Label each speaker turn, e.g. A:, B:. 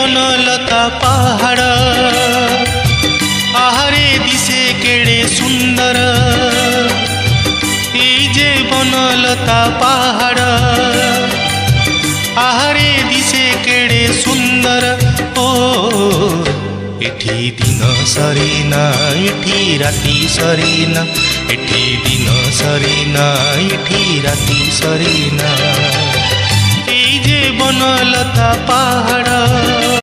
A: বনলতা পাহাড় আহারে দিশে কেড়ে সুন্দর এই যে বনলতা পাহাড় আহারে দিশে কেড়ে সুন্দর ও এঠি দিন সরি না এঠি রাতি সরি না এঠি দিন সরি না এঠি রাতি সরি না এই যে বনলতা পাহাড়।